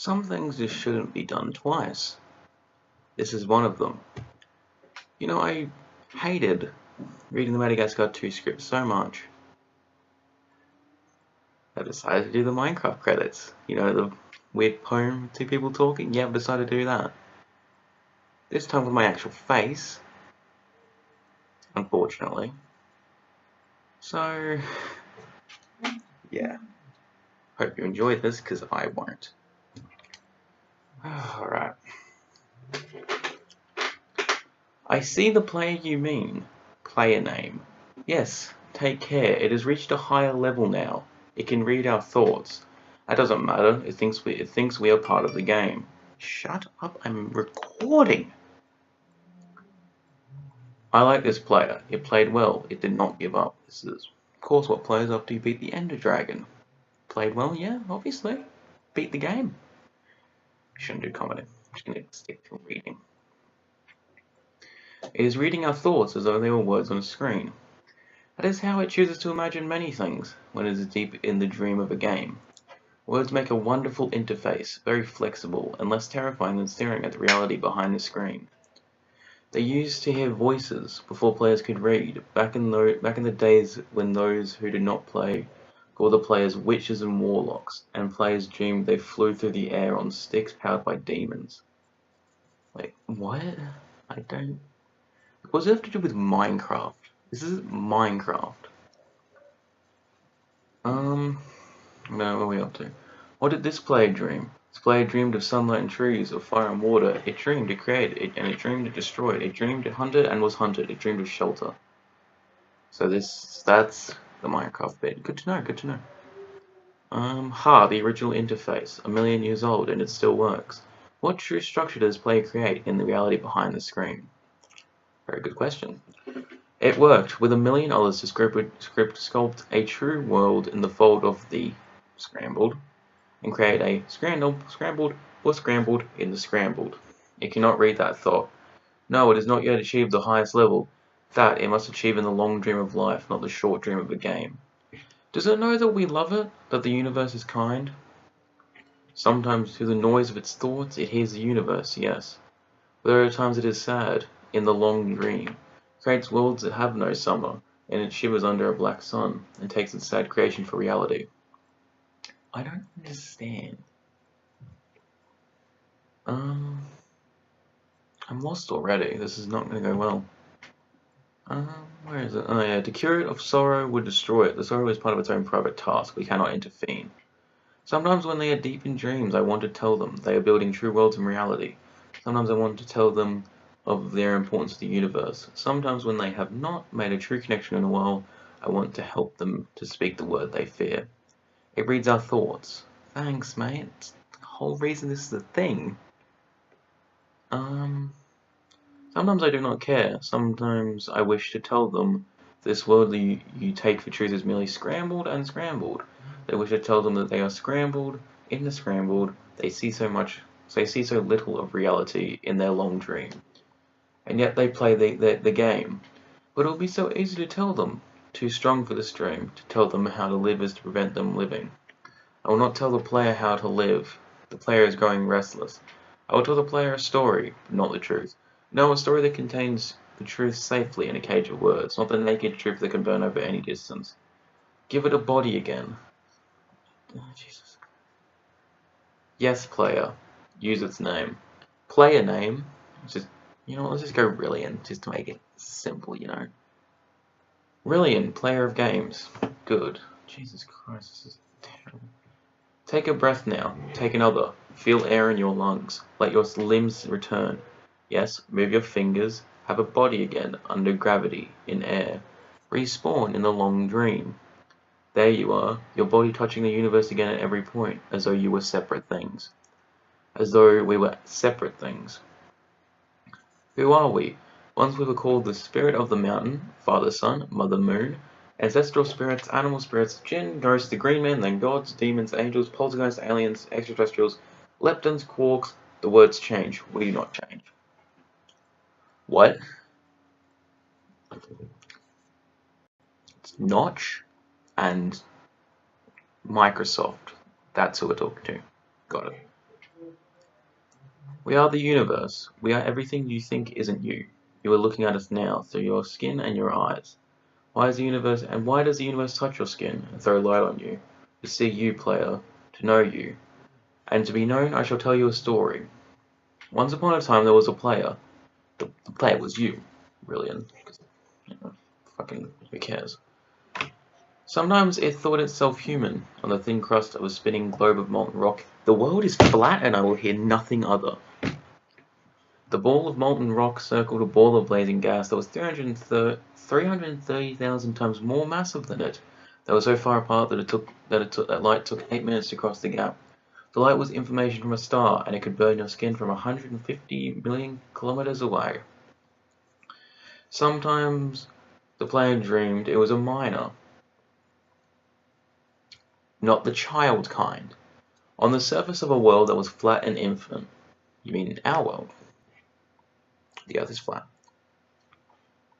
Some things just shouldn't be done twice. This is one of them. You know, I hated reading the Madagascar 2 script so much. I decided to do the Minecraft credits. You know, the weird poem, two people talking? Yeah, I've decided to do that. This time with my actual face, unfortunately. So, yeah. Hope you enjoyed this, because I won't. Alright. I see the player you mean. Player name. Yes, take care. It has reached a higher level now. It can read our thoughts. That doesn't matter. It thinks we are part of the game. Shut up, I'm recording. I like this player. It played well. It did not give up. This is, of course, what players after you beat the Ender Dragon. Played well, yeah, obviously. Beat the game. Shouldn't do commenting. I'm just going to stick to reading. It is reading our thoughts as though they were words on a screen. That is how it chooses to imagine many things when it is deep in the dream of a game. Words make a wonderful interface, very flexible, and less terrifying than staring at the reality behind the screen. They used to hear voices before players could read, back in the days when those who did not play called the players witches and warlocks, and players dreamed they flew through the air on sticks powered by demons. Like, what? I don't... What does it have to do with Minecraft? This is Minecraft. No, what are we up to? What did this player dream? This player dreamed of sunlight and trees, of fire and water. It dreamed, it created, and it dreamed, it destroyed. It dreamed, it hunted and was hunted. It dreamed of shelter. So that's the Minecraft bit. Good to know, good to know. The original interface, 1,000,000 years old, and it still works. What true structure does player create in the reality behind the screen? Very good question. It worked, with 1,000,000 others to sculpt a true world in the fold of the scrambled, and create a scrambled, or scrambled in the scrambled. It cannot read that thought. No, it has not yet achieved the highest level. That it must achieve in the long dream of life, not the short dream of a game. Does it know that we love it, that the universe is kind? Sometimes through the noise of its thoughts it hears the universe, yes. But there are times it is sad, in the long dream. Creates worlds that have no summer, and it shivers under a black sun, and takes its sad creation for reality. I don't understand. I'm lost already. This is not going to go well. Where is it? Oh yeah, to cure it of sorrow would destroy it. The sorrow is part of its own private task. We cannot intervene. Sometimes when they are deep in dreams, I want to tell them they are building true worlds in reality. Sometimes I want to tell them of their importance to the universe. Sometimes when they have not made a true connection in a while, I want to help them to speak the word they fear. It reads our thoughts. Thanks, mate. It's the whole reason this is a thing. Sometimes I do not care. Sometimes I wish to tell them this world you take for truth is merely scrambled and scrambled. They wish to tell them that they are scrambled in the scrambled. They see so little of reality in their long dream, and yet they play the game. But it will be so easy to tell them. Too strong for this dream. To tell them how to live is to prevent them living. I will not tell the player how to live. The player is growing restless. I will tell the player a story, but not the truth. No, a story that contains the truth safely in a cage of words, not the naked truth that can burn over any distance. Give it a body again. Oh, Jesus. Yes, player. Use its name. Player name. Just, let's just go Rillian, just to make it simple, Rillian, player of games. Good. Jesus Christ, this is terrible. Take a breath now. Take another. Feel air in your lungs. Let your limbs return. Yes, move your fingers. Have a body again, under gravity, in air. Respawn in the long dream. There you are, your body touching the universe again at every point, as though you were separate things. As though we were separate things. Who are we? Once we were called the spirit of the mountain, Father Sun, Mother Moon, ancestral spirits, animal spirits, jinn, ghosts, the green men, then gods, demons, angels, poltergeists, aliens, extraterrestrials, leptons, quarks. The words change. We do not change. What? It's Notch and Microsoft. That's who we're talking to. Got it. We are the universe. We are everything you think isn't you. You are looking at us now through your skin and your eyes. Why does the universe touch your skin and throw light on you? To see you, player, to know you. And to be known, I shall tell you a story. Once upon a time, there was a player. The player was you, really, because fucking who cares? Sometimes it thought itself human on the thin crust of a spinning globe of molten rock. The world is flat, and I will hear nothing other. The ball of molten rock circled a ball of blazing gas that was 330,000 times more massive than it. They were so far apart that light took 8 minutes to cross the gap. The light was information from a star, and it could burn your skin from 150 million kilometers away. Sometimes the player dreamed it was a miner, not the child kind, on the surface of a world that was flat and infinite. You mean our world? The Earth is flat.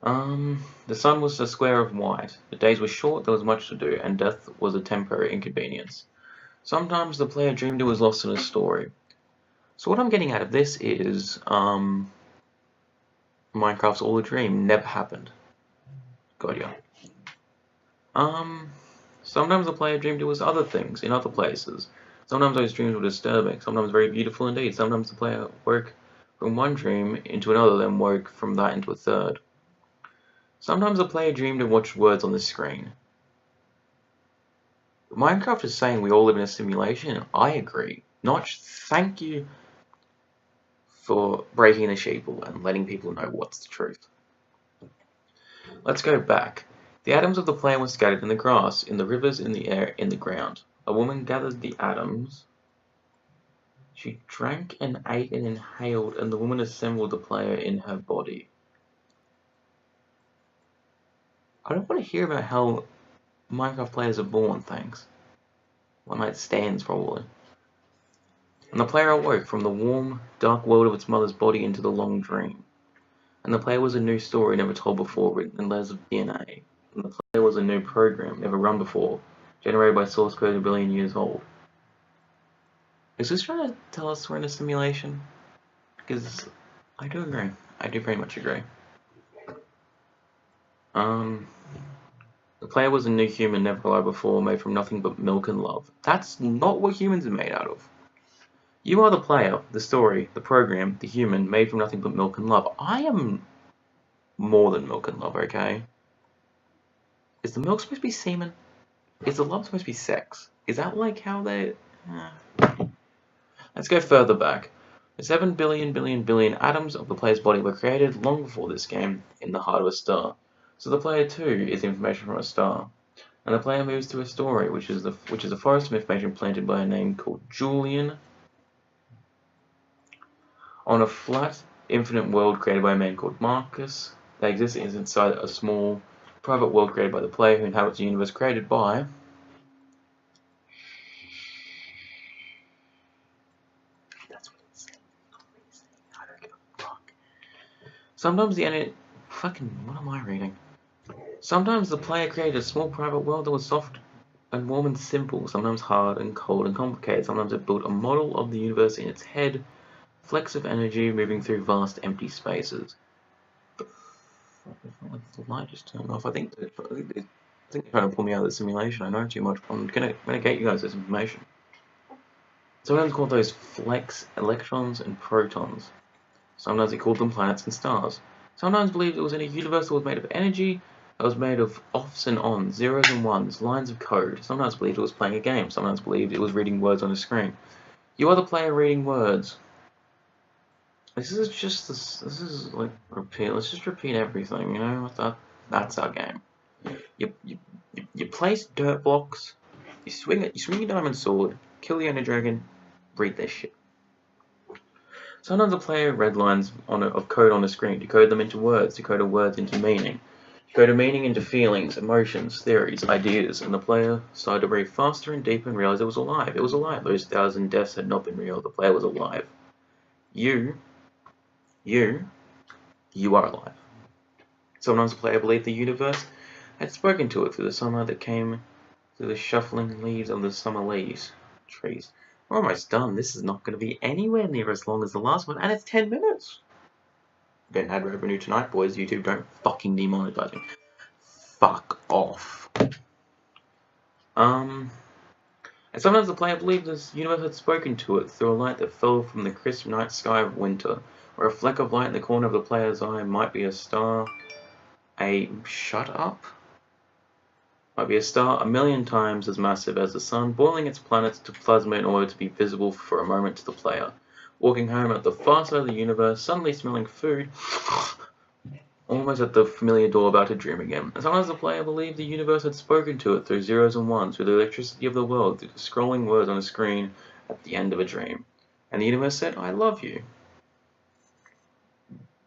The sun was a square of white. The days were short, there was much to do, and death was a temporary inconvenience. Sometimes the player dreamed it was lost in a story. So what I'm getting out of this is, Minecraft's all a dream never happened. Got ya. Sometimes the player dreamed it was other things in other places. Sometimes those dreams were disturbing, sometimes very beautiful indeed. Sometimes the player woke from one dream into another, then woke from that into a third. Sometimes the player dreamed and watched words on the screen. Minecraft is saying we all live in a simulation. I agree. Notch, thank you for breaking the sheeple and letting people know what's the truth. Let's go back. The atoms of the player were scattered in the grass, in the rivers, in the air, in the ground. A woman gathered the atoms. She drank and ate and inhaled, and the woman assembled the player in her body. I don't want to hear about how Minecraft players are born, thanks. One night stands, probably. And the player awoke from the warm, dark world of its mother's body into the long dream. And the player was a new story never told before, written in layers of DNA. And the player was a new program, never run before, generated by source code a billion years old. Is this trying to tell us we're in a simulation? Because I do agree. I do very much agree. The player was a new human never alive before, made from nothing but milk and love. That's not what humans are made out of. You are the player, the story, the program, the human, made from nothing but milk and love. I am more than milk and love, okay? Is the milk supposed to be semen? Is the love supposed to be sex? Is that like how they... Let's go further back. The 7 billion atoms of the player's body were created long before this game in the heart of a star. So the player too is information from a star. And the player moves to a story, which is a forest of information planted by a name called Julian, on a flat, infinite world created by a man called Marcus. That exists inside a small, private world created by the player who inhabits a universe created by... That's what it's saying. I don't give a fuck. Sometimes the enemy... Fucking... What am I reading? Sometimes the player created a small private world that was soft and warm and simple, sometimes hard and cold and complicated. Sometimes it built a model of the universe in its head, flecks of energy moving through vast empty spaces. The light just turned off. I think they're trying to pull me out of the simulation. I know too much. I'm gonna get you guys this information. Sometimes called those flecks electrons and protons. Sometimes he called them planets and stars. Sometimes believed it was in a universe that was made of energy, that was made of offs and ons, zeros and ones, lines of code. Sometimes believed it was playing a game. Sometimes believed it was reading words on a screen. You are the player reading words. This is like repeat. Let's just repeat everything. You know, that's our game. You place dirt blocks. You swing a diamond sword. Kill the Ender Dragon. Read this shit. Sometimes the player read lines of code on a screen, decode them into words, decode words into meaning, decode a meaning into feelings, emotions, theories, ideas, and the player started to breathe faster and deeper and realized it was alive. It was alive. Those 1,000 deaths had not been real. The player was alive. You are alive. Sometimes the player believed the universe had spoken to it through the sunlight that came through the shuffling leaves of the summer trees. We're almost done. This is not going to be anywhere near as long as the last one, and it's 10 minutes. Getting ad revenue tonight, boys. YouTube, don't fucking demonetize me. Fuck off. And sometimes the player believed this universe had spoken to it through a light that fell from the crisp night sky of winter, or a fleck of light in the corner of the player's eye might be a star. Shut up? Might be a star a million times as massive as the sun, boiling its planets to plasma in order to be visible for a moment to the player. Walking home at the far side of the universe, suddenly smelling food, almost at the familiar door about to dream again. And sometimes the player believed the universe had spoken to it through zeros and ones, through the electricity of the world, through the scrolling words on a screen at the end of a dream. And the universe said, I love you.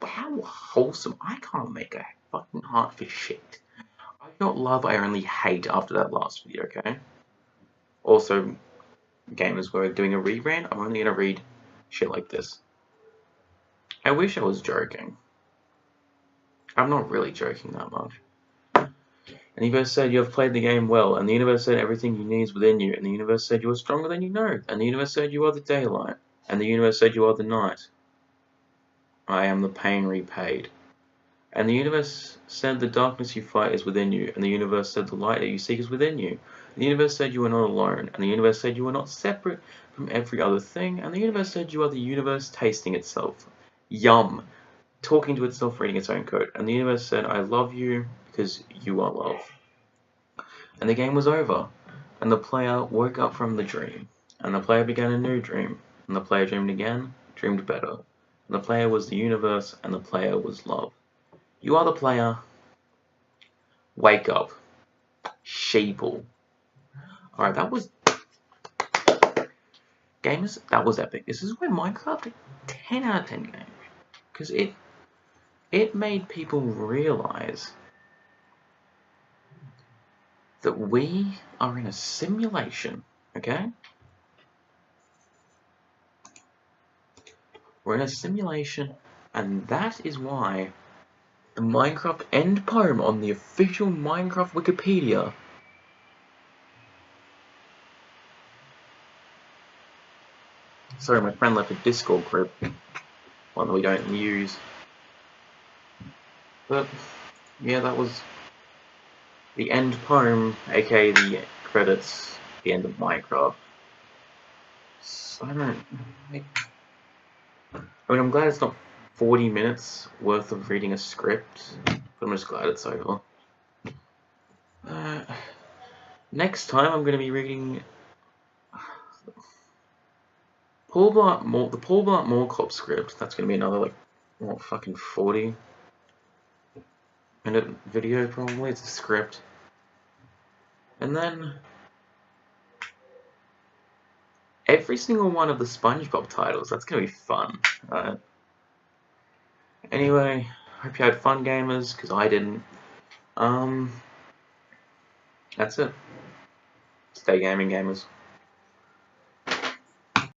How wholesome. I can't make a fucking heart for shit. I got love, I only hate after that last video, okay? Also, gamers were doing a rebrand. I'm only gonna read shit like this. I wish I was joking. I'm not really joking that much. And the universe said, you have played the game well. And the universe said, everything you need is within you. And the universe said, you are stronger than you know. And the universe said, you are the daylight. And the universe said, you are the night. I am the pain repaid. And the universe said, the darkness you fight is within you. And the universe said, the light that you seek is within you. And the universe said, you are not alone. And the universe said, you are not separate from every other thing. And the universe said, you are the universe tasting itself. Yum. Talking to itself, reading its own code. And the universe said, I love you because you are love. And the game was over. And the player woke up from the dream. And the player began a new dream. And the player dreamed again, dreamed better. And the player was the universe, and the player was love. You are the player. Wake up. Sheeple. Alright, that was... Gamers, that was epic. This is why Minecraft a 10 out of 10 game. Because it made people realize that we are in a simulation, okay? We're in a simulation, and that is why the Minecraft end poem on the official Minecraft Wikipedia sorry, my friend left a Discord group, one that we don't use. But, yeah, that was the end poem, aka the credits, the end of Minecraft. So, I mean, I'm glad it's not 40 minutes worth of reading a script, but I'm just glad it's over. Next time I'm going to be reading the Paul Blart Mall Cop script. That's going to be another, like, what, fucking 40-minute video, probably. It's a script. And then every single one of the SpongeBob titles. That's going to be fun. Anyway, hope you had fun, gamers, because I didn't. That's it. Stay gaming, gamers.